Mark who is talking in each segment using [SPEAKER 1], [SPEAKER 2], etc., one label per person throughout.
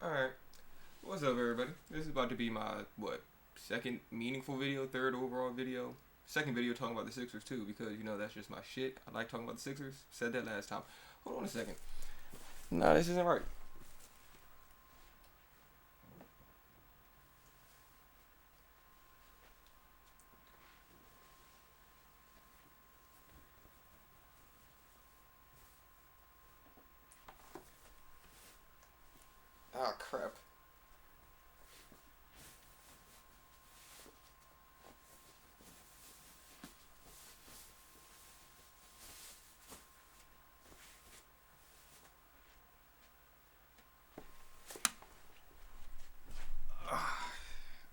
[SPEAKER 1] Alright, what's up everybody? This is about to be my, second meaningful video, third overall video. Second video talking about the Sixers too, because, that's just my shit. I like talking about the Sixers. Said that last time. Hold on a second. No, this isn't right. Ah, crap.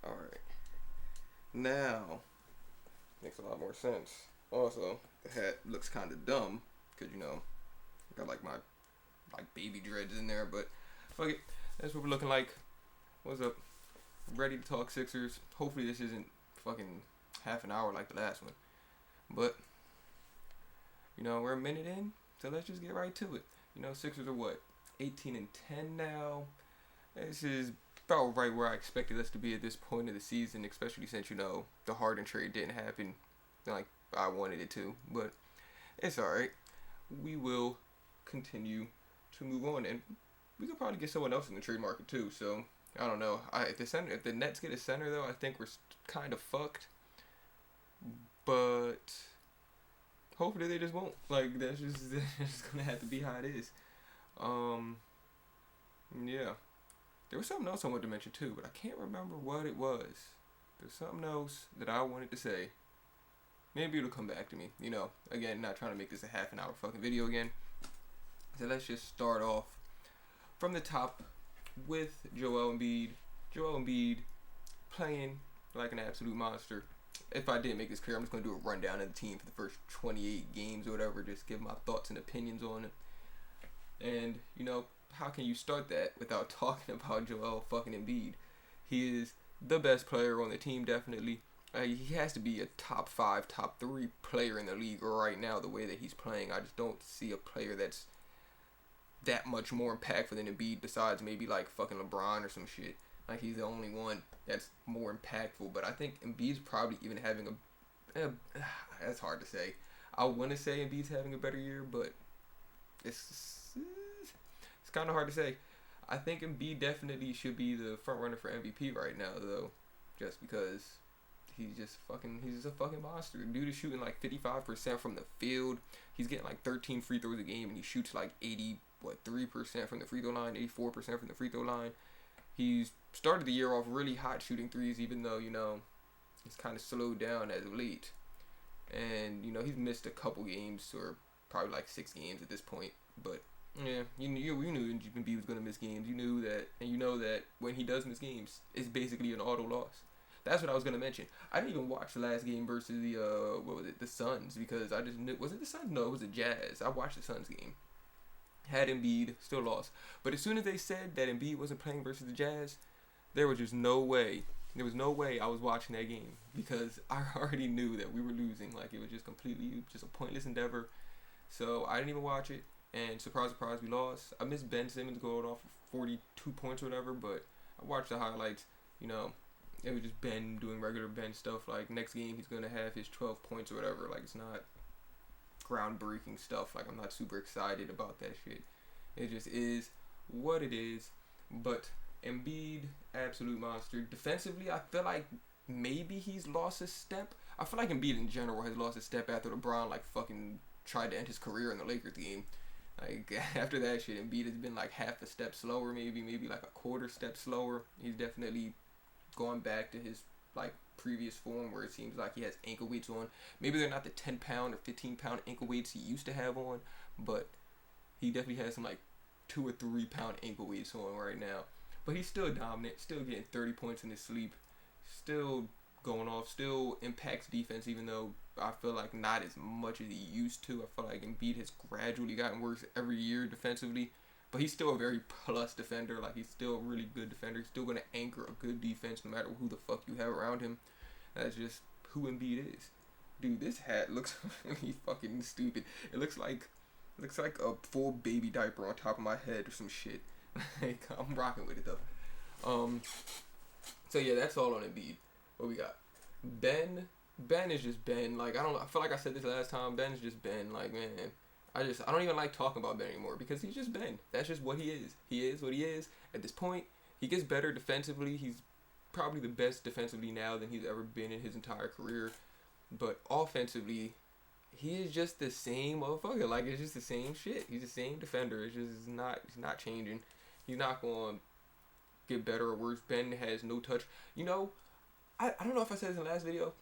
[SPEAKER 1] Alright. Now, makes a lot more sense. Also, the hat looks kind of dumb, because, got like my, baby dreads in there, but fuck it. That's what we're looking like. What's up? Ready to talk Sixers. Hopefully this isn't fucking half an hour like the last one. But, we're a minute in, so let's just get right to it. Sixers are what? 18 and 10 now. This is about right where I expected us to be at this point of the season, especially since, the Harden trade didn't happen like I wanted it to. But it's alright. We will continue to move on, and we could probably get someone else in the trade market too, so I don't know. If the Nets get a center though, I think we're kind of fucked. But hopefully they just won't. Like that's just gonna have to be how it is. Um, yeah. There was something else I wanted to mention too, but I can't remember what it was. There's something else that I wanted to say. Maybe it'll come back to me. Again, not trying to make this a half an hour fucking video again. So let's just start off from the top with Joel Embiid. Joel Embiid playing like an absolute monster. If I didn't make this clear, I'm just going to do a rundown of the team for the first 28 games or whatever. Just give my thoughts and opinions on it. And, how can you start that without talking about Joel fucking Embiid? He is the best player on the team, definitely. He has to be a top 5, top 3 player in the league right now, the way that he's playing. I just don't see a player that's that much more impactful than Embiid, besides maybe like fucking LeBron or some shit. Like he's the only one that's more impactful. But I think Embiid's probably even having that's hard to say. I want to say Embiid's having a better year, but it's kind of hard to say. I think Embiid definitely should be the front runner for MVP right now, though, just because he's just a fucking monster. Dude is shooting like 55% from the field. He's getting like 13 free throws a game, and he shoots like 3% from the free throw line, 84% from the free throw line. He's started the year off really hot shooting threes, even though, he's kind of slowed down as of late. And, he's missed a couple games, or probably like 6 games at this point. But, yeah, you knew Embiid was going to miss games. You knew that, and you know that when he does miss games, it's basically an auto loss. That's what I was going to mention. I didn't even watch the last game versus the Suns, because I just knew, was it the Suns? No, it was the Jazz. I watched the Suns game. Had Embiid, still lost. But as soon as they said that Embiid wasn't playing versus the Jazz, there was just no way. There was no way I was watching that game, because I already knew that we were losing. Like, it was just completely just a pointless endeavor. So I didn't even watch it. And surprise, surprise, we lost. I missed Ben Simmons going off for 42 points or whatever, but I watched the highlights. It was just Ben doing regular Ben stuff. Like, next game he's going to have his 12 points or whatever. Like, it's not groundbreaking stuff. Like, I'm not super excited about that shit. It just is what it is. But Embiid, absolute monster. Defensively, I feel like maybe he's lost a step. I feel like Embiid in general has lost a step after LeBron like fucking tried to end his career in the Lakers game. Like, after that shit, Embiid has been like half a step slower, maybe like a quarter step slower. He's definitely gone back to his like previous form, where it seems like he has ankle weights on. Maybe they're not the 10-pound or 15-pound ankle weights he used to have on, but he definitely has some like 2 or 3-pound ankle weights on right now. But he's still dominant, still getting 30 points in his sleep, still going off, still impacts defense, even though I feel like not as much as he used to. I feel like Embiid has gradually gotten worse every year defensively. But he's still a very plus defender. Like, he's still a really good defender. He's still going to anchor a good defense no matter who the fuck you have around him. That's just who Embiid is. Dude, this hat looks really fucking stupid. It looks like a full baby diaper on top of my head or some shit. Like, I'm rocking with it though. So yeah, that's all on Embiid. What we got? Ben. Ben is just Ben. Like, I feel like I said this last time. Ben's just Ben. Like, man, I don't even like talking about Ben anymore because he's just Ben. That's just what he is. He is what he is. At this point, he gets better defensively. He's probably the best defensively now than he's ever been in his entire career. But offensively, he is just the same motherfucker. Like, it's just the same shit. He's the same defender. It's just not. He's not changing. He's not going to get better or worse. Ben has no touch. You know, I don't know if I said this in the last video.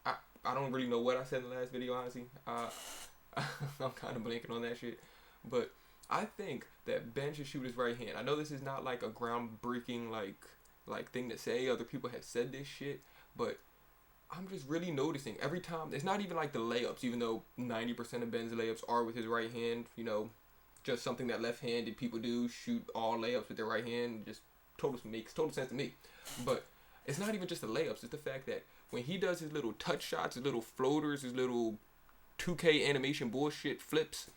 [SPEAKER 1] I don't really know what I said in the last video, honestly. I'm kind of blanking on that shit. But I think that Ben should shoot his right hand. I know this is not like a groundbreaking like thing to say. Other people have said this shit, but I'm just really noticing every time. It's not even like the layups, even though 90% of Ben's layups are with his right hand. You know, just something that left-handed people do. Shoot all layups with their right hand. Just makes total sense to me. But it's not even just the layups. It's the fact that when he does his little touch shots, his little floaters, his little 2K animation bullshit flips,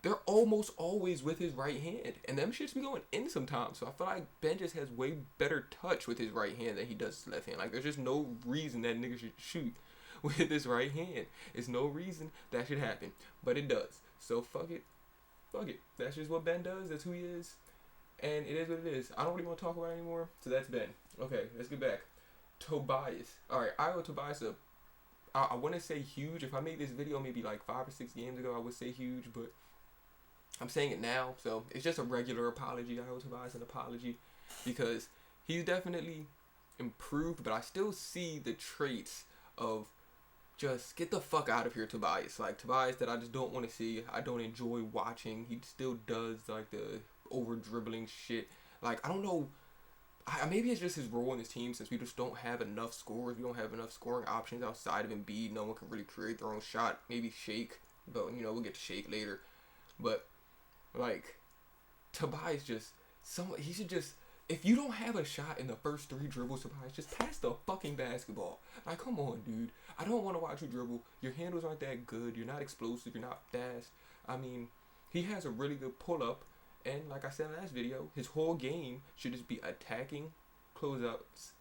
[SPEAKER 1] they're almost always with his right hand. And them shits be going in sometimes. So I feel like Ben just has way better touch with his right hand than he does his left hand. Like, there's just no reason that nigga should shoot with his right hand. There's no reason that should happen. But it does. So fuck it. Fuck it. That's just what Ben does. That's who he is. And it is what it is. I don't really want to talk about it anymore. So that's Ben. Okay, let's get back. Tobias. Alright, I owe Tobias I want to say huge. If I made this video maybe like 5 or 6 games ago, I would say huge, but I'm saying it now. So it's just a regular apology. I owe Tobias an apology because he's definitely improved, but I still see the traits of just get the fuck out of here, Tobias. Like, Tobias that I just don't want to see. I don't enjoy watching. He still does like the over dribbling shit. Like, I don't know. Maybe it's just his role in this team since we just don't have enough scores. We don't have enough scoring options outside of Embiid. No one can really create their own shot. Maybe Shake, but you know, we'll get to Shake later. But like, Tobias he should just, if you don't have a shot in the first 3 dribbles, Tobias, just pass the fucking basketball. Like, come on, dude. I don't want to watch you dribble. Your handles aren't that good. You're not explosive. You're not fast. I mean, he has a really good pull up. And like I said in the last video, his whole game should just be attacking closeouts,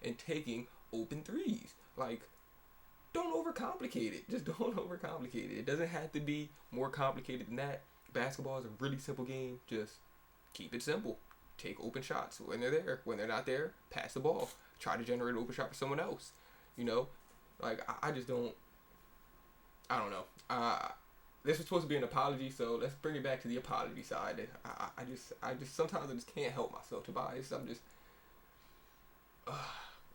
[SPEAKER 1] and taking open threes. Like, don't overcomplicate it. Just don't overcomplicate it. It doesn't have to be more complicated than that. Basketball is a really simple game. Just keep it simple. Take open shots when they're there. When they're not there, pass the ball. Try to generate an open shot for someone else. You know? Like, I just don't... I don't know. This was supposed to be an apology, so let's bring it back to the apology side. I just sometimes I just can't help myself, Tobias. I'm just...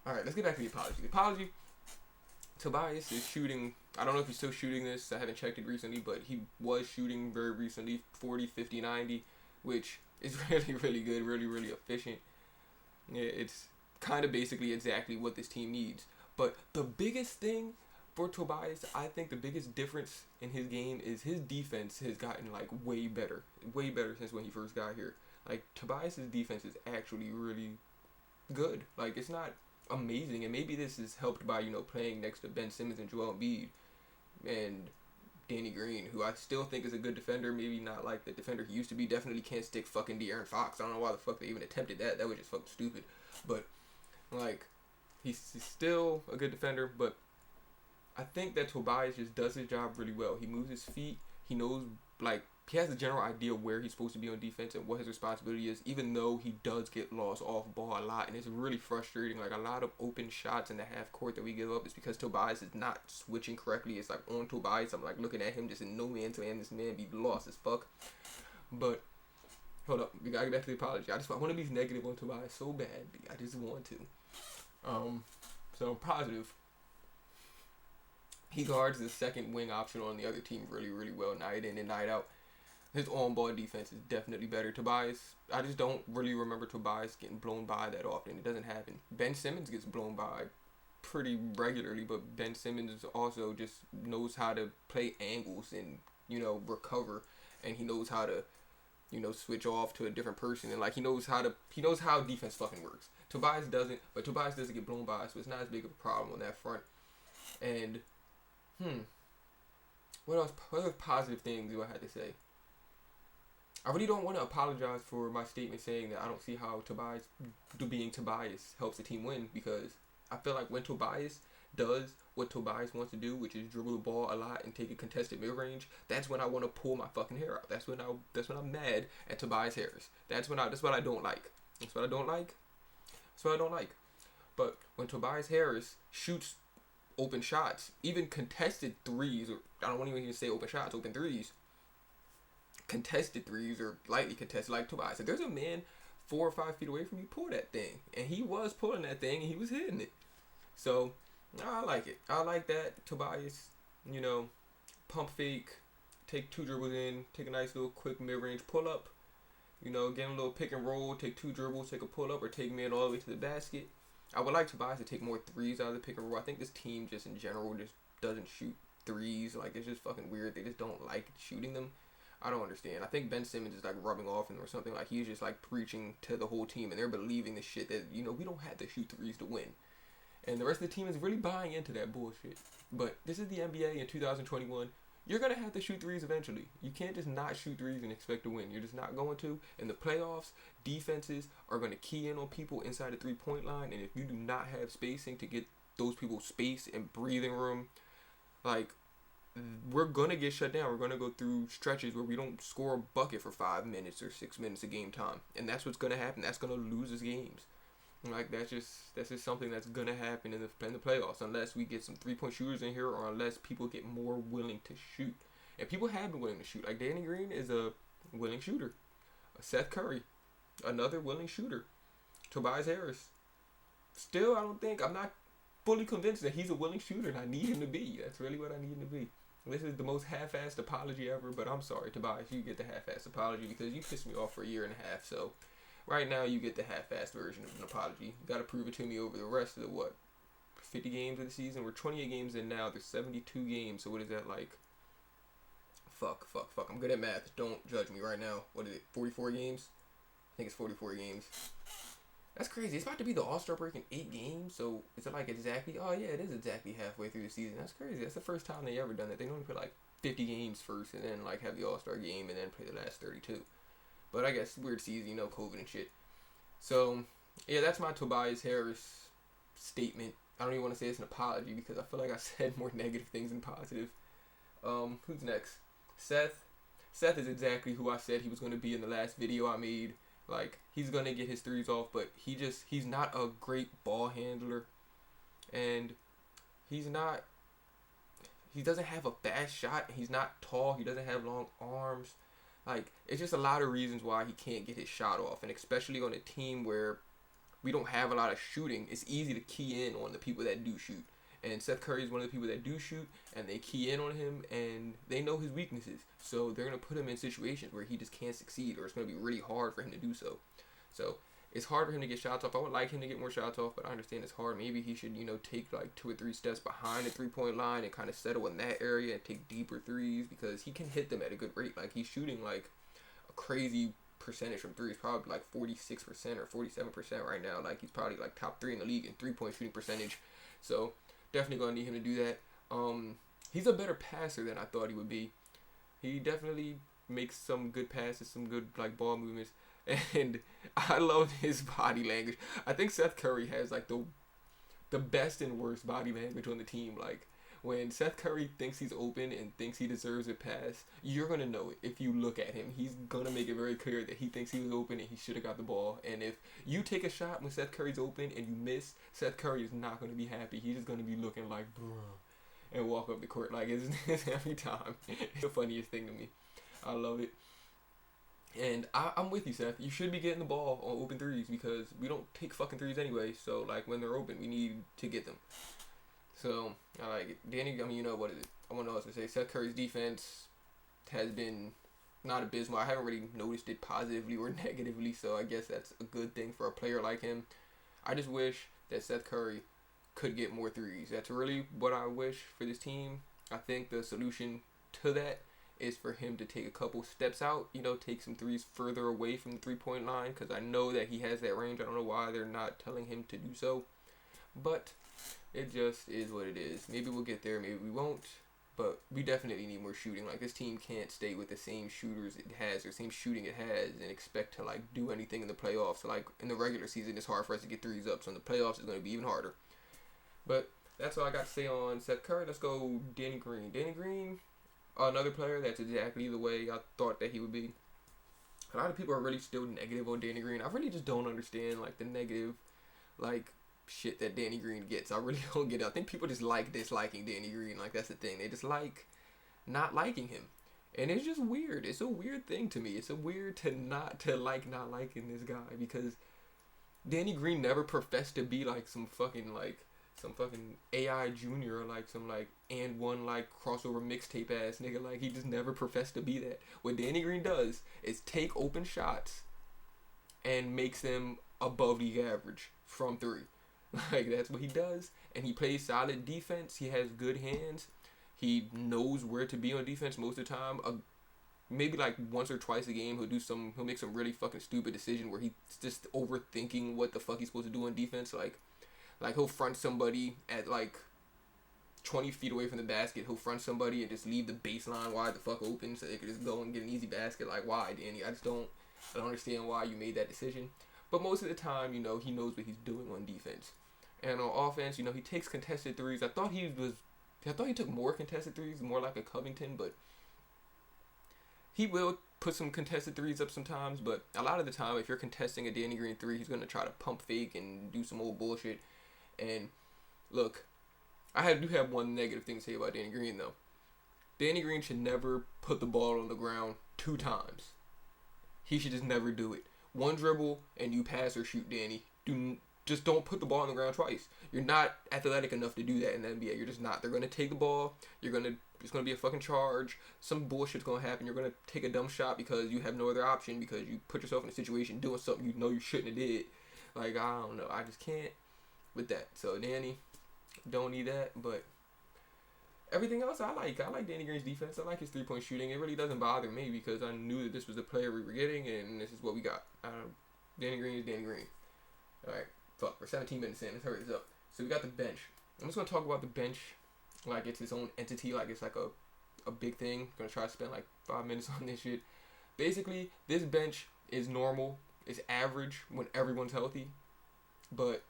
[SPEAKER 1] Alright, let's get back to the apology. The apology, Tobias is shooting... I don't know if he's still shooting this. I haven't checked it recently, but he was shooting very recently 40, 50, 90, which is really, really good, really, really efficient. It's kind of basically exactly what this team needs. But the biggest thing for Tobias, I think the biggest difference in his game is his defense has gotten like way better since when he first got here. Like, Tobias's defense is actually really good. Like, it's not amazing, and maybe this is helped by, you know, playing next to Ben Simmons and Joel Embiid and Danny Green, who I still think is a good defender. Maybe not like the defender he used to be. Definitely can't stick fucking De'Aaron Fox. I don't know why the fuck they even attempted that. That was just fucking stupid. But like, he's still a good defender, but I think that Tobias just does his job really well. He moves his feet. He knows, like, he has a general idea of where he's supposed to be on defense and what his responsibility is, even though he does get lost off ball a lot. And it's really frustrating. Like, a lot of open shots in the half court that we give up is because Tobias is not switching correctly. It's like on Tobias. I'm like looking at him just in no man's land. This man be lost as fuck. But, hold up. We gotta get back to the apology. I want to be negative on Tobias so bad. I just want to. So, positive. He guards the second wing option on the other team really, really well, night in and night out. His on-ball defense is definitely better. Tobias, I just don't really remember Tobias getting blown by that often. It doesn't happen. Ben Simmons gets blown by pretty regularly, but Ben Simmons also just knows how to play angles and, you know, recover. And he knows how to, you know, switch off to a different person. And, like, he knows how defense fucking works. Tobias doesn't, but Tobias doesn't get blown by, so it's not as big of a problem on that front. And... what other positive things do I have to say? I really don't want to apologize for my statement saying that I don't see how Tobias being Tobias helps the team win, because I feel like when Tobias does what Tobias wants to do, which is dribble the ball a lot and take a contested mid range, that's when I want to pull my fucking hair out. That's when I'm mad at Tobias Harris. That's what I don't like. That's what I don't like. That's what I don't like. But when Tobias Harris shoots open shots, even contested threes, or I don't want to even say open shots, open threes, contested threes or lightly contested, like Tobias. If there's a man 4 or 5 feet away from you, pull that thing. And he was pulling that thing and he was hitting it. So I like it. I like that Tobias, pump fake, take 2 dribbles in, take a nice little quick mid-range pull-up, get a little pick and roll, take 2 dribbles, take a pull-up, or take men all the way to the basket. I would like Tobias to take more threes out of the pick and roll. I think this team just in general just doesn't shoot threes. Like, it's just fucking weird. They just don't like shooting them. I don't understand. I think Ben Simmons is like rubbing off on them or something. Like, he's just like preaching to the whole team and they're believing the shit that, we don't have to shoot threes to win. And the rest of the team is really buying into that bullshit. But this is the NBA in 2021. You're going to have to shoot threes eventually. You can't just not shoot threes and expect to win. You're just not going to. In the playoffs, defenses are going to key in on people inside the three-point line. And if you do not have spacing to get those people space and breathing room, like, we're going to get shut down. We're going to go through stretches where we don't score a bucket for 5 minutes or 6 minutes of game time. And that's what's going to happen. That's going to lose us games. Like, that's just something that's going to happen in the playoffs, unless we get some three-point shooters in here, or unless people get more willing to shoot. And people have been willing to shoot. Like, Danny Green is a willing shooter. Seth Curry, another willing shooter. Tobias Harris. Still, I'm not fully convinced that he's a willing shooter, and I need him to be. That's really what I need him to be. This is the most half-assed apology ever, but I'm sorry, Tobias. You get the half-assed apology because you pissed me off for a year and a half, so right now, you get the half-assed version of an apology. You got to prove it to me over the rest of the, 50 games of the season? We're 28 games in now. There's 72 games. So what is that like? Fuck. I'm good at math. Don't judge me right now. What is it, 44 games? I think it's 44 games. That's crazy. It's about to be the All-Star break in 8 games. So is it like exactly? Oh, yeah, it is exactly halfway through the season. That's crazy. That's the first time they ever done that. They normally play like 50 games first and then like have the All-Star game and then play the last 32. But I guess weird season, COVID and shit. So, yeah, that's my Tobias Harris statement. I don't even want to say it's an apology because I feel like I said more negative things than positive. Who's next? Seth. Seth is exactly who I said he was going to be in the last video I made. Like, he's going to get his threes off, but he's not a great ball handler. And he doesn't have a fast shot. He's not tall. He doesn't have long arms. Like, it's just a lot of reasons why he can't get his shot off. And especially on a team where we don't have a lot of shooting, it's easy to key in on the people that do shoot. And Seth Curry is one of the people that do shoot, and they key in on him, and they know his weaknesses. So they're going to put him in situations where he just can't succeed, or it's going to be really hard for him to do so. So it's hard for him to get shots off. I would like him to get more shots off, but I understand it's hard. Maybe he should, take like 2 or 3 steps behind the three-point line and kind of settle in that area and take deeper threes, because he can hit them at a good rate. Like, he's shooting like a crazy percentage from threes, probably like 46% or 47% right now. Like, he's probably like top 3 in the league in 3-point shooting percentage. So definitely gonna need him to do that. He's a better passer than I thought he would be. He definitely makes some good passes, some good like ball movements. And I love his body language. I think Seth Curry has like the best and worst body language on the team. Like, when Seth Curry thinks he's open and thinks he deserves a pass, you're going to know it if you look at him. He's going to make it very clear that he thinks he was open and he should have got the ball. And if you take a shot when Seth Curry's open and you miss, Seth Curry is not going to be happy. He's just going to be looking like, bruh, and walk up the court. Like, it's every time. It's the funniest thing to me. I love it. And I'm with you, Seth. You should be getting the ball on open threes because we don't take fucking threes anyway. So, like, when they're open, we need to get them. So, I like it. Danny, what is it? I want to know what to say. Seth Curry's defense has been not abysmal. I haven't really noticed it positively or negatively, so I guess that's a good thing for a player like him. I just wish that Seth Curry could get more threes. That's really what I wish for this team. I think the solution to that is for him to take a couple steps out, take some threes further away from the three-point line, because I know that he has that range. I don't know why they're not telling him to do so, but it just is what it is. Maybe we'll get there, maybe we won't, But we definitely need more shooting. Like, this team can't stay with the same shooters it has or same shooting it has and expect to, like, do anything in the playoffs. So, like, in the regular season, it's hard for us to get threes up. So in the playoffs, it's going to be even harder. But that's all I got to say on Seth Curry. Let's go Danny Green. Danny Green, another player that's exactly the way I thought that he would be. A lot of people are really still negative on Danny Green. I really just don't understand, like, the negative, like, shit that Danny Green gets. I really don't get it. I think people just like disliking Danny Green. Like, that's the thing. They just like not liking him. And it's just weird. It's a weird thing to me. It's a weird to not liking this guy, because Danny Green never professed to be like some fucking AI junior, or like some like and one like crossover mixtape ass nigga. Like, he just never professed to be that. What Danny Green does is take open shots and makes them above league average from three. Like, that's what he does. And he plays solid defense. He has good hands. He knows where to be on defense most of the time. Maybe like once or twice a game he'll make some really fucking stupid decision where he's just overthinking what the fuck he's supposed to do on defense. Like he'll front somebody at like 20 feet away from the basket. He'll front somebody and just leave the baseline wide the fuck open so they could just go and get an easy basket. Like, why, Danny? I don't understand why you made that decision. But most of the time, he knows what he's doing on defense. And on offense, he takes contested threes. I thought he took more contested threes, more like a Covington, but he will put some contested threes up sometimes. But a lot of the time, if you're contesting a Danny Green three, he's going to try to pump fake and do some old bullshit. And look, I do have one negative thing to say about Danny Green, though. Danny Green should never put the ball on the ground 2 times. He should just never do it. One dribble and you pass or shoot, Danny. Just don't put the ball on the ground twice. You're not athletic enough to do that in the NBA. You're just not. They're going to take the ball. It's going to be a fucking charge. Some bullshit's going to happen. You're going to take a dumb shot because you have no other option, because you put yourself in a situation doing something you know you shouldn't have did. Like, I don't know. I just can't with that. So, Danny, don't need that. But everything else I like. I like Danny Green's defense. I like his three-point shooting. It really doesn't bother me because I knew that this was the player we were getting, and this is what we got. Danny Green is Danny Green. All right. Fuck, we're 17 minutes in. Let's hurry this up. So we got the bench. I'm just going to talk about the bench like it's its own entity, like it's like a big thing. I'm going to try to spend like 5 minutes on this shit. Basically, this bench is normal. It's average when everyone's healthy. But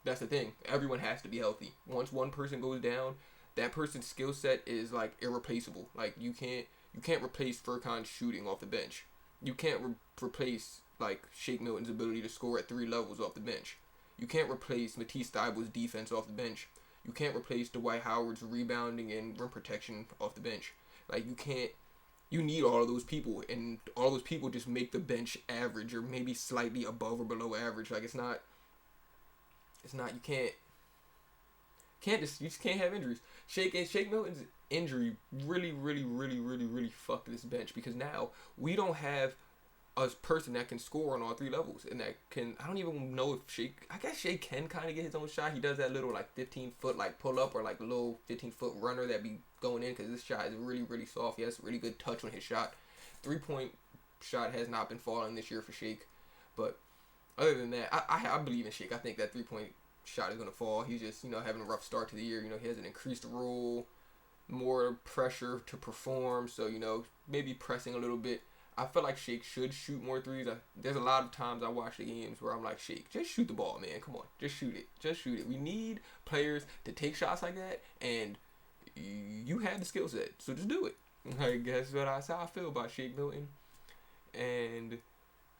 [SPEAKER 1] that's the thing. Everyone has to be healthy. Once one person goes down, that person's skill set is like irreplaceable. Like, you can't replace Furkan's shooting off the bench. You can't replace like Shake Milton's ability to score at 3 levels off the bench. You can't replace Matisse Thybulle's defense off the bench. You can't replace Dwight Howard's rebounding and rim protection off the bench. Like, you need all of those people, and all those people just make the bench average or maybe slightly above or below average. Like, you just can't have injuries. Shake Milton's injury really fucked this bench, because now we don't have a person that can score on all 3 levels, and that can, I don't even know if I guess Shake can kind of get his own shot. He does that little like 15-foot like pull up, or like a little 15-foot runner that be going in, because this shot is really soft. He has really good touch on his shot. 3-point shot has not been falling this year for Shake, but other than that, I believe in Shake. I think that 3-point shot is going to fall. He's just, having a rough start to the year. He has an increased role, more pressure to perform, so, maybe pressing a little bit. I feel like Shake should shoot more threes. There's a lot of times I watch the games where I'm like, Shake, just shoot the ball, man. Come on. Just shoot it. We need players to take shots like that, and you have the skill set, so just do it. Like, that's how I feel about Shake Milton. And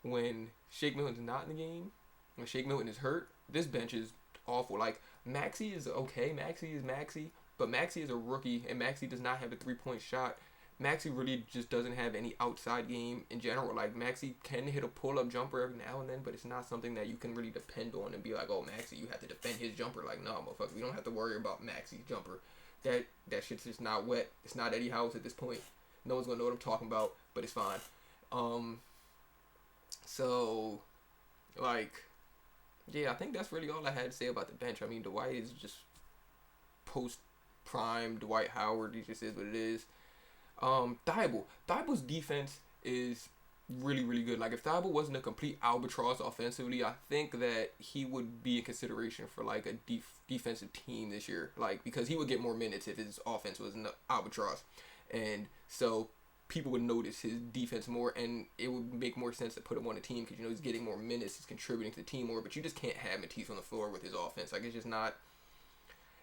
[SPEAKER 1] when Shake Milton's not in the game, when Shake Milton is hurt, this bench is awful. Like, Maxey is okay. Maxey is Maxey. But Maxey is a rookie, and Maxey does not have a 3-point shot. Maxey really just doesn't have any outside game in general. Like, Maxey can hit a pull-up jumper every now and then, but it's not something that you can really depend on and be like, oh, Maxey, you have to defend his jumper. Like, no, motherfucker, we don't have to worry about Maxey's jumper. That shit's just not wet. It's not Eddie House at this point. No one's gonna know what I'm talking about, but it's fine. So, like, yeah, I think that's really all I had to say about the bench. I mean, Dwight is just post-prime Dwight Howard. He just is what it is. Thybulle's defense is really, really good. Like if Thibault wasn't a complete albatross offensively, I think that he would be in consideration for like a defensive team this year. Like because he would get more minutes if his offense was an albatross, and so people would notice his defense more, and it would make more sense to put him on a team because he's getting more minutes, he's contributing to the team more. But you just can't have Matisse on the floor with his offense. Like it's just not.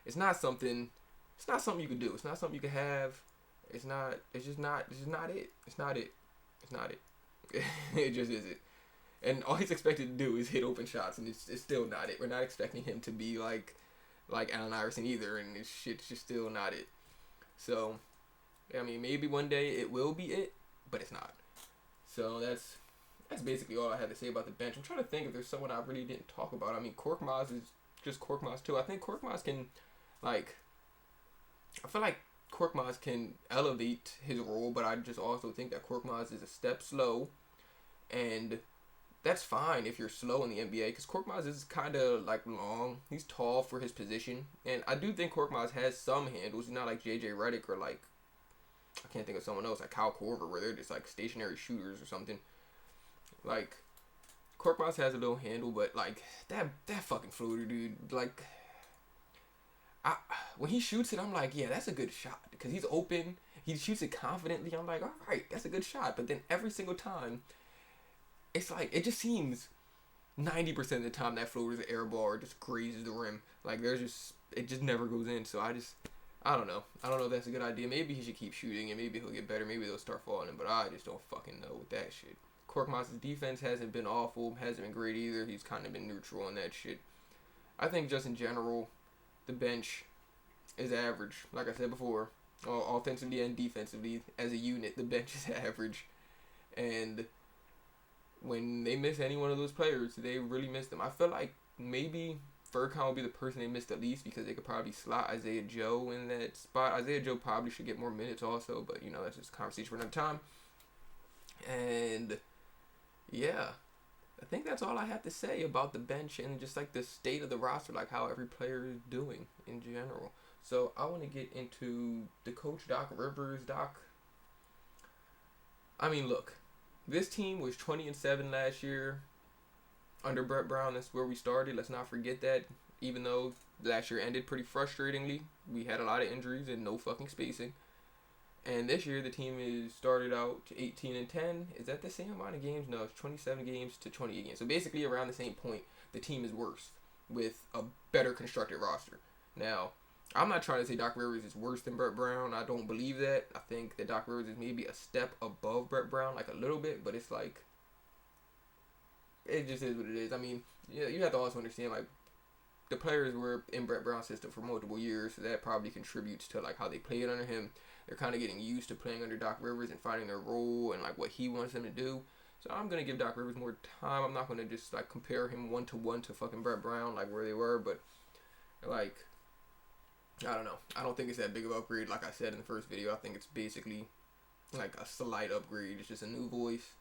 [SPEAKER 1] It's not something. It's not something you could do. It's not something you could have. It's not. It's just not. It's just not it. It's not it. It's not it. It just isn't. And all he's expected to do is hit open shots, and it's still not it. We're not expecting him to be like Allen Iverson either, and it's just still not it. So, I mean, maybe one day it will be it, but it's not. So that's basically all I had to say about the bench. I'm trying to think if there's someone I really didn't talk about. I mean, Korkmaz is just Korkmaz too. I think Korkmaz can, like, I feel like Korkmaz can elevate his role, but I just also think that Korkmaz is a step slow, and that's fine if you're slow in the NBA, because Korkmaz is kind of like long. He's tall for his position, and I do think Korkmaz has some handles. He's not like JJ Redick or like, I can't think of someone else, like Kyle Korver, where they're just like stationary shooters or something. Like, Korkmaz has a little handle, but like that fucking floater, dude, like, when he shoots it, I'm like, yeah, that's a good shot, because he's open, he shoots it confidently. I'm like, all right, that's a good shot. But then every single time, it's like, it just seems 90% of the time that floater is an air ball or just grazes the rim. Like, it just never goes in. So I don't know. I don't know if that's a good idea. Maybe he should keep shooting, and maybe he'll get better. Maybe they'll start falling in, but I just don't fucking know with that shit. Korkmaz's defense hasn't been awful, hasn't been great either. He's kind of been neutral on that shit. I think just in general, the bench is average. Like I said before, offensively and defensively, as a unit, the bench is average. And when they miss any one of those players, they really miss them. I feel like maybe Furkan will be the person they missed the least, because they could probably slot Isaiah Joe in that spot. Isaiah Joe probably should get more minutes also, but that's just a conversation for another time. And yeah, I think that's all I have to say about the bench and just like the state of the roster, like how every player is doing in general. So I want to get into the coach, Doc Rivers. I mean, look, this team was 20-7 last year under Brett Brown. That's where we started. Let's not forget that. Even though last year ended pretty frustratingly, we had a lot of injuries and no fucking spacing. And this year the team is started out 18-10. Is that the same amount of games? No, it's 27 games to 28 games. So basically around the same point, the team is worse with a better constructed roster. Now, I'm not trying to say Doc Rivers is worse than Brett Brown. I don't believe that. I think that Doc Rivers is maybe a step above Brett Brown, like a little bit, but it's like, it just is what it is. I mean, you have to also understand, like, the players were in Brett Brown's system for multiple years, so that probably contributes to like how they played under him. They're kind of getting used to playing under Doc Rivers and finding their role and like what he wants them to do. So I'm gonna give Doc Rivers more time. I'm not gonna just like compare him 1-to-1 to fucking Brett Brown, like where they were, but like, I don't know. I don't think it's that big of an upgrade. Like I said in the first video, I think it's basically like a slight upgrade. It's just a new voice.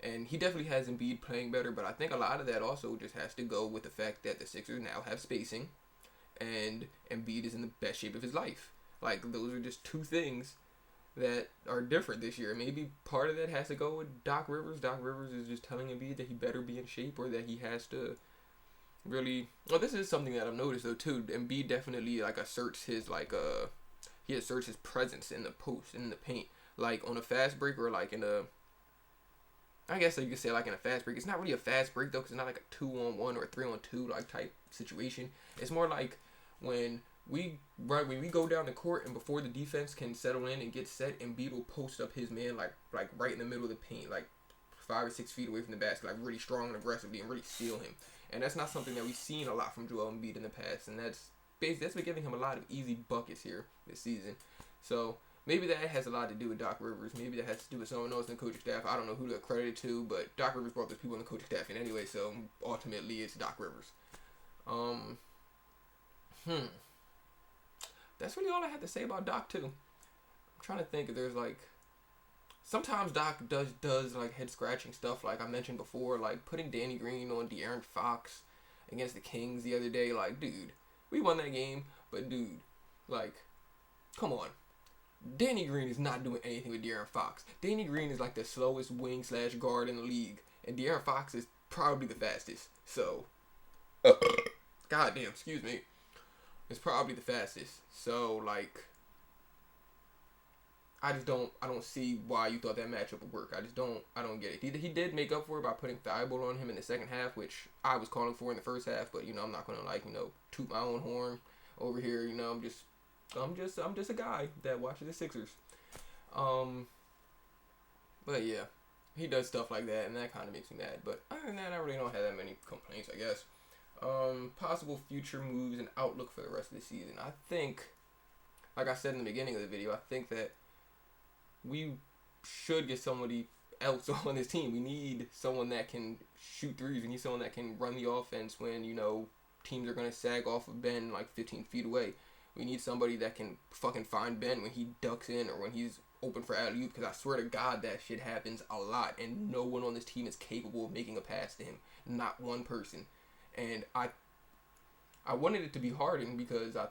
[SPEAKER 1] And he definitely has Embiid playing better, but I think a lot of that also just has to go with the fact that the Sixers now have spacing, and Embiid is in the best shape of his life. Like, those are just two things that are different this year. Maybe part of that has to go with Doc Rivers. Doc Rivers is just telling Embiid that he better be in shape, or that he has to really... Well, this is something that I've noticed, though, too. Embiid definitely, like, asserts his presence in the post, in the paint. Like, on a fast break, or, like, in a... I guess you could say like in a fast break. It's not really a fast break though, because it's not like a 2-on-1 or a 3-on-2 like type situation. It's more like when we go down the court and before the defense can settle in and get set, Embiid will post up his man like right in the middle of the paint, like 5 or 6 feet away from the basket, like really strong and aggressively, and really steal him. And that's not something that we've seen a lot from Joel Embiid in the past, and that's been giving him a lot of easy buckets here this season. So maybe that has a lot to do with Doc Rivers. Maybe that has to do with someone else in the coaching staff. I don't know who to credit it to, but Doc Rivers brought those people in the coaching staff in anyway, so ultimately it's Doc Rivers. That's really all I had to say about Doc, too. I'm trying to think if there's, like... Sometimes Doc does like, head-scratching stuff, like I mentioned before, like putting Danny Green on De'Aaron Fox against the Kings the other day. Like, dude, we won that game, but dude, like, come on. Danny Green is not doing anything with De'Aaron Fox. Danny Green is like the slowest wing / guard in the league, and De'Aaron Fox is probably the fastest. So, goddamn, excuse me, it's probably the fastest. So like, I don't see why you thought that matchup would work. I don't get it. He did make up for it by putting Thibault on him in the second half, which I was calling for in the first half, but I'm not gonna toot my own horn over here. I'm just a guy that watches the Sixers. But yeah, he does stuff like that, and that kind of makes me mad. But other than that, I really don't have that many complaints, I guess. Possible future moves and outlook for the rest of the season. I think, like I said in the beginning of the video, I think that we should get somebody else on this team. We need someone that can shoot threes. We need someone that can run the offense when, teams are going to sag off of Ben like 15 feet away. We need somebody that can fucking find Ben when he ducks in or when he's open for alley-oop, because I swear to God that shit happens a lot, and no one on this team is capable of making a pass to him. Not one person. And I wanted it to be Harden because I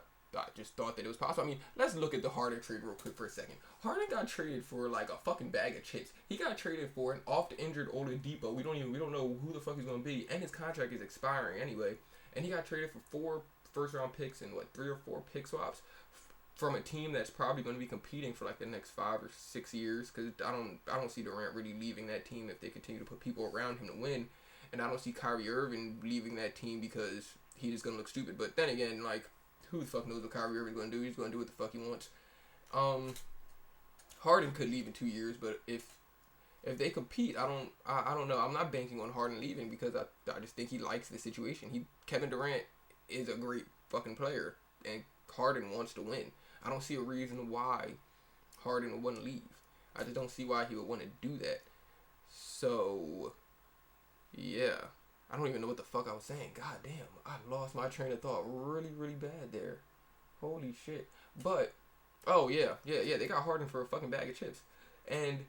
[SPEAKER 1] just thought that it was possible. I mean, let's look at the Harden trade real quick for a second. Harden got traded for like a fucking bag of chips. He got traded for an oft-injured Oladipo. We don't know who the fuck he's gonna be, and his contract is expiring anyway. And he got traded for 4 first-round picks and 3 or 4 pick swaps from a team that's probably going to be competing for like the next 5 or 6 years. Because I don't see Durant really leaving that team if they continue to put people around him to win. And I don't see Kyrie Irving leaving that team because he's just gonna look stupid. But then again, like, who the fuck knows what Kyrie Irving's gonna do? He's gonna do what the fuck he wants. Harden could leave in 2 years, but if they compete, I don't know. I'm not banking on Harden leaving because I just think he likes the situation. Kevin Durant is a great fucking player, and Harden wants to win. I don't see a reason why Harden would want to leave. I just don't see why he would want to do that. So, yeah. I don't even know what the fuck I was saying. God damn, I lost my train of thought really, really bad there. Holy shit. But, oh yeah, they got Harden for a fucking bag of chips. And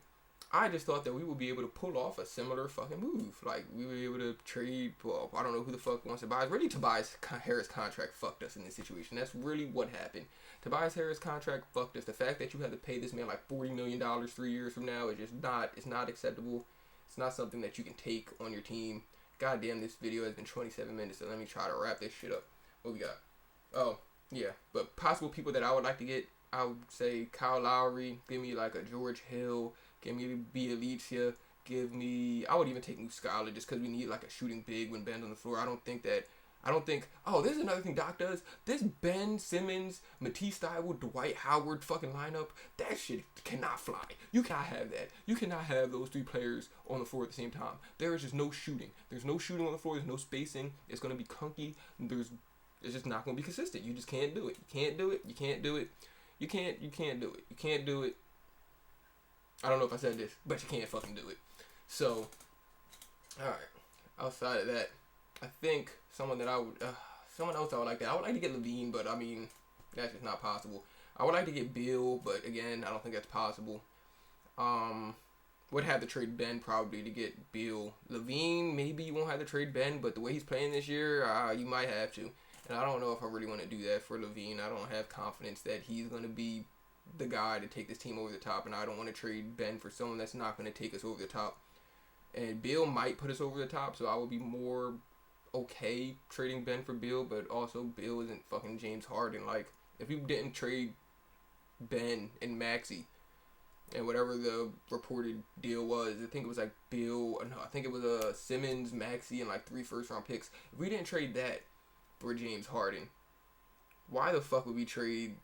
[SPEAKER 1] I just thought that we would be able to pull off a similar fucking move. Like, we were able to trade, well, I don't know who the fuck wants to buy. Really, Tobias Harris contract fucked us in this situation. That's really what happened. Tobias Harris contract fucked us. The fact that you have to pay this man like $40 million 3 years from now is just it's not acceptable. It's not something that you can take on your team. God damn, this video has been 27 minutes, so let me try to wrap this shit up. What we got? Oh, yeah. But possible people that I would like to get, I would say Kyle Lowry. Give me like a George Hill. Give me Bjelica. I would even take New Skyler just because we need like a shooting big when Ben's on the floor. Oh, there's another thing Doc does. This Ben Simmons, Matisse Thybulle, Dwight Howard fucking lineup, that shit cannot fly. You cannot have that. You cannot have those 3 players on the floor at the same time. There is just no shooting. There's no shooting on the floor. There's no spacing. It's going to be clunky. It's just not going to be consistent. You just can't do it. You can't do it. You can't do it. You can't do it. You can't do it. I don't know if I said this, but you can't fucking do it. So, alright. Outside of that, I think someone else I would like that. I would like to get Levine, but I mean, that's just not possible. I would like to get Bill, but again, I don't think that's possible. Would have to trade Ben probably to get Bill. Levine, maybe you won't have to trade Ben, but the way he's playing this year, you might have to. And I don't know if I really want to do that for Levine. I don't have confidence that he's going to be the guy to take this team over the top, and I don't want to trade Ben for someone that's not going to take us over the top. And Bill might put us over the top, so I would be more okay trading Ben for Bill, but also Bill isn't fucking James Harden. Like, if you didn't trade Ben and Maxey and whatever the reported deal was, I think it was like Simmons, Maxey, and like 3 first-round picks. If we didn't trade that for James Harden, why the fuck would we trade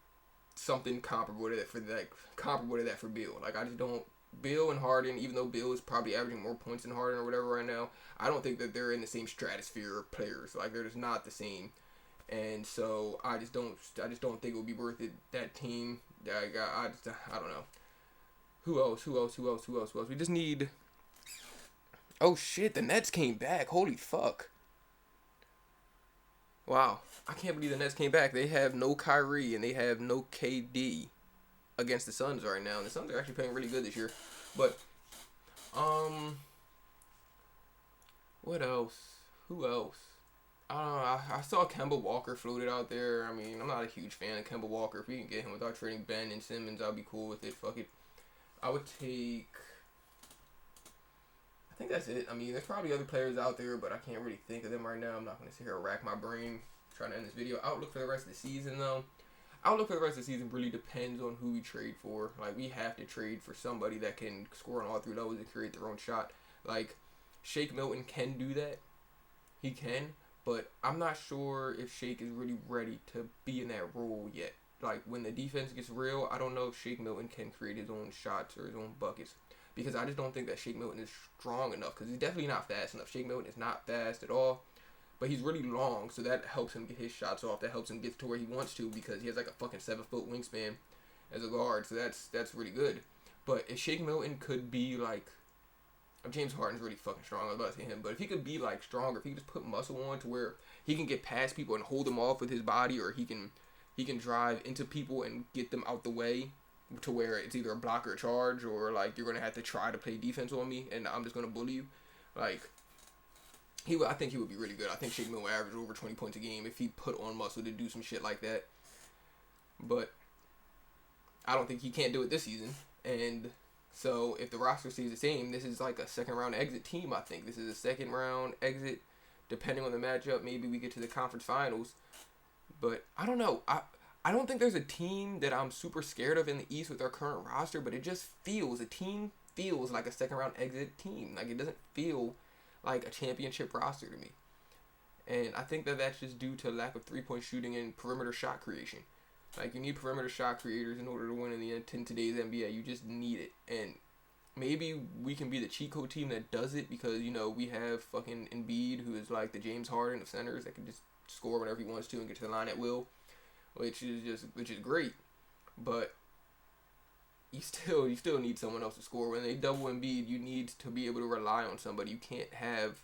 [SPEAKER 1] something comparable to that for Bill? Like, I just don't. Bill and Harden, even though Bill is probably averaging more points than Harden or whatever right now, I don't think that they're in the same stratosphere of players. Like, they're just not the same. And so I just don't think it would be worth it. That team, I don't know. Who else? We just need. Oh shit! The Nets came back. Holy fuck! Wow, I can't believe the Nets came back. They have no Kyrie and they have no KD against the Suns right now. And the Suns are actually playing really good this year. But what else? Who else? I don't know. I saw Kemba Walker floated out there. I mean, I'm not a huge fan of Kemba Walker. If we can get him without trading Ben and Simmons, I'll be cool with it. Fuck it. I would take. I think that's it. I mean, there's probably other players out there, but I can't really think of them right now. I'm not going to sit here and rack my brain trying to end this video. Outlook for the rest of the season, though. Outlook for the rest of the season really depends on who we trade for. Like, we have to trade for somebody that can score on all three levels and create their own shot. Like, Shake Milton can do that. He can. But I'm not sure if Shake is really ready to be in that role yet. Like, when the defense gets real, I don't know if Shake Milton can create his own shots or his own buckets. Because I just don't think that Shake Milton is strong enough. Because he's definitely not fast enough. Shake Milton is not fast at all. But he's really long, so that helps him get his shots off. That helps him get to where he wants to because he has like a fucking 7-foot wingspan as a guard. So that's really good. But if Shake Milton could be like... James Harden's really fucking strong. I was about to say him. But if he could be like stronger, if he could just put muscle on to where he can get past people and hold them off with his body, or he can drive into people and get them out the way to where it's either a block or a charge, or like you're gonna have to try to play defense on me and I'm just gonna bully you. Like I think he would be really good. I think Shake Milton would average over 20 points a game if he put on muscle to do some shit like that. But I don't think he can't do it this season. And so if the roster stays the same, this is like a second round exit team. I think this is a second round exit. Depending on the matchup, maybe we get to the conference finals. But I don't know. I don't think there's a team that I'm super scared of in the East with our current roster, but it just feels, a team feels like a second round exit team. Like, it doesn't feel like a championship roster to me. And I think that that's just due to lack of three-point shooting and perimeter shot creation. Like, you need perimeter shot creators in order to win in today's NBA. You just need it. And maybe we can be the cheat code team that does it because, you know, we have fucking Embiid, who is like the James Harden of centers that can just score whenever he wants to and get to the line at will, which is great. But you still need someone else to score. When they double Embiid, you need to be able to rely on somebody. You can't have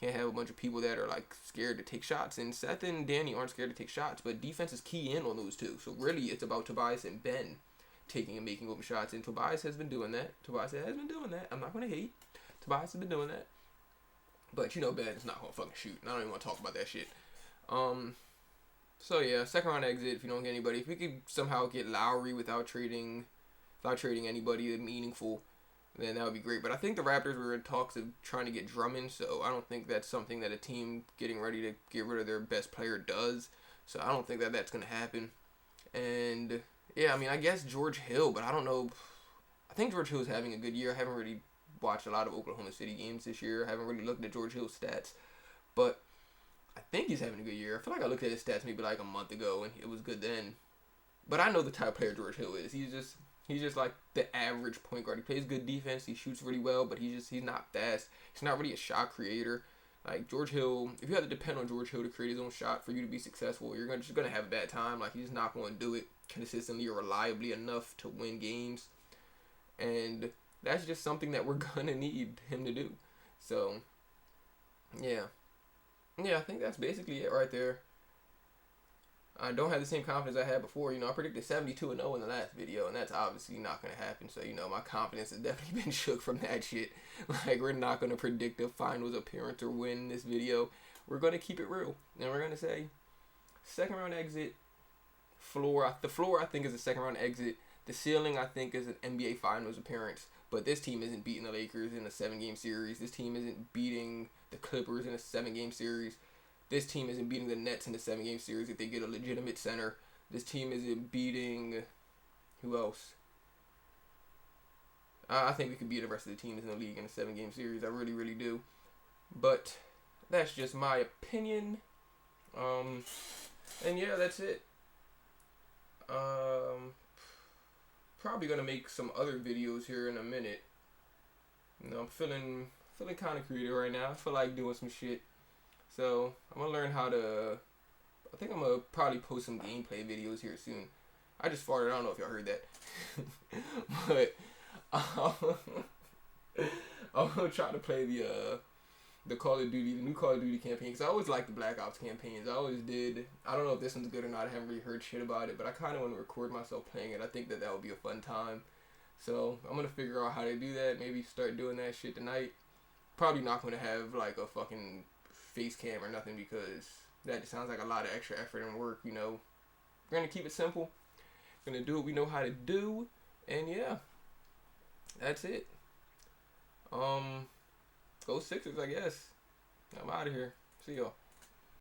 [SPEAKER 1] a bunch of people that are like scared to take shots. And Seth and Danny aren't scared to take shots, but defense is key in on those two. So really, it's about Tobias and Ben taking and making open shots. And Tobias has been doing that. I'm not gonna hate. Tobias has been doing that. But you know, Ben is not gonna fucking shoot. And I don't even want to talk about that shit. So yeah, second round exit. If you don't get anybody, if we could somehow get Lowry without trading anybody meaningful, then that would be great. But I think the Raptors were in talks of trying to get Drummond, so I don't think that's something that a team getting ready to get rid of their best player does. So I don't think that that's going to happen. And yeah, I mean, I guess George Hill, but I don't know. I think George Hill is having a good year. I haven't really watched a lot of Oklahoma City games this year. I haven't really looked at George Hill's stats, but I think he's having a good year. I feel like I looked at his stats maybe like a month ago, and it was good then. But I know the type of player George Hill is. He's just like the average point guard. He plays good defense. He shoots really well, but he's not fast. He's not really a shot creator. Like George Hill, if you have to depend on George Hill to create his own shot for you to be successful, you're just gonna have a bad time. Like, he's not going to do it consistently or reliably enough to win games, and that's just something that we're gonna need him to do. So, yeah, I think that's basically it right there. I don't have the same confidence I had before. You know, I predicted 72-0 in the last video, and that's obviously not going to happen. So, you know, my confidence has definitely been shook from that shit. Like, we're not going to predict a finals appearance or win in this video. We're going to keep it real. And we're going to say, second round exit, floor. The floor, I think, is a second round exit. The ceiling, I think, is an NBA finals appearance. But this team isn't beating the Lakers in a 7-game series. This team isn't beating the Clippers in a 7-game series. This team isn't beating the Nets in the 7-game series if they get a legitimate center. This team isn't beating... Who else? I think we could beat the rest of the teams in the league in a 7-game series. I really, really do. But that's just my opinion. And yeah, that's it. Probably going to make some other videos here in a minute. You know, I'm feeling kind of creative right now. I feel like doing some shit. So, I'm going to learn how to... I think I'm going to probably post some gameplay videos here soon. I just farted. I don't know if y'all heard that. But, I'm going to try to play the Call of Duty, the new Call of Duty campaign. Because I always liked the Black Ops campaigns. I always did. I don't know if this one's good or not. I haven't really heard shit about it. But I kind of want to record myself playing it. I think that would be a fun time. So, I'm going to figure out how to do that. Maybe start doing that shit tonight. Probably not going to have, like, a fucking face cam or nothing because That just sounds like a lot of extra effort and work. You know, we're gonna keep it simple. We're gonna do what we know how to do, and yeah, that's it. Go Sixers, I guess. I'm out of here. See y'all.